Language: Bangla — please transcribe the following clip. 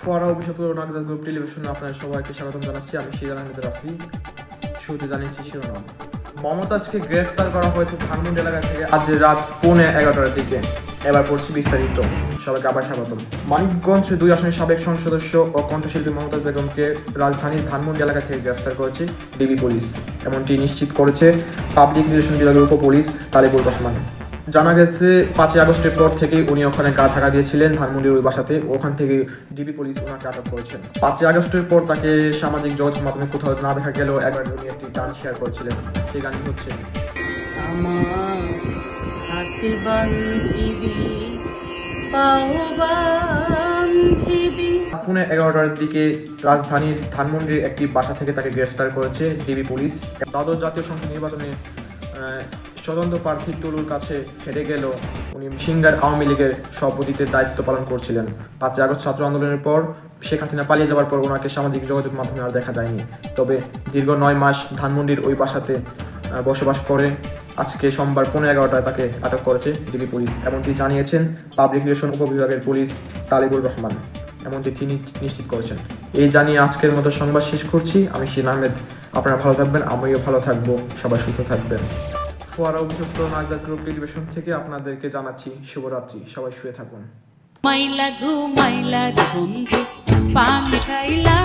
ফোয়ারা অভিষেক নাগজাত গ্রুপ টেলিভিশনে আপনাদের সবাইকে স্বাগতম জানাচ্ছি। আমি সিরাজ আহমেদ রাফি। শুরুতে জানিয়েছি শিরোনাম। মমতাজকে গ্রেফতার করা হয়েছে ধানমন্ডি এলাকা থেকে আজ রাত 11:15টার দিকে। এবার পড়ছি বিস্তারিত। সবাইকে আবার স্বাগতম। মানিকগঞ্জ 2 আসনের সাবেক সংসদ সদস্য ও কণ্ঠশিল্পী মমতাজ বেগমকে রাজধানীর ধানমন্ডি এলাকা থেকে গ্রেফতার করেছে ডিবি পুলিশ। এমনটি নিশ্চিত করেছে পাবলিক রিলেশন বিভাগের উপপুলিশ তালিবুর রহমান। জানা গেছে 5 আগস্টের পর থেকেই উনি ওখানে গা ঢাকা দিয়েছিলেন ধানমন্ডির ওই বাসাতে। ওখান থেকে ডিবি পুলিশ ওনাকে আটক করেছেন। 5 আগস্টের পর তাকে সামাজিক যোগাযোগ মাধ্যমে কোথাও না দেখা গেলেও একবার উনি একটি গান শেয়ার করেছিলেন। সেই গানটি হচ্ছে আমার হাতে বান্ধিবি পাও বান্ধিবি। 11:15টার দিকে রাজধানীর ধানমন্ডির একটি বাসা থেকে তাকে গ্রেফতার করেছে ডিবি পুলিশ। দ্বাদশ জাতীয় সংসদ নির্বাচনে স্বতন্ত্র প্রার্থী টুলুর কাছে হেরে গেল উনি সিঙ্গার আওয়ামী লীগের সভাপতিত্বের দায়িত্ব পালন করছিলেন। 5 আগস্ট ছাত্র আন্দোলনের পর শেখ হাসিনা পালিয়ে যাওয়ার পর ওনাকে সামাজিক যোগাযোগ মাধ্যমে আর দেখা যায়নি। তবে দীর্ঘ 9 মাস ধানমন্ডির ওই বাসাতে বসবাস করে আজকে সোমবার 11:15টায় তাকে আটক করেছে ডিবি পুলিশ। এমনটি জানিয়েছেন পাবলিক রিলেশন উপবিভাগের পুলিশ তালিবুর রহমান। এমনটি তিনি নিশ্চিত করেছেন। এই জানিয়ে আজকের মতো সংবাদ শেষ করছি। আমি সিরাজ আহমেদ। আপনারা ভালো থাকবেন, আমিও ভালো থাকবো, সবাই সুস্থ থাকবেন। ফোয়ারা অভিযুক্ত নাগদাস গ্রুপ টেলিভিশন থেকে আপনাদেরকে জানাচ্ছি শুভরাত্রি। সবাই শুয়ে থাকুন। মাইলা ঘুমাইলা বন্ধু পান খাইলা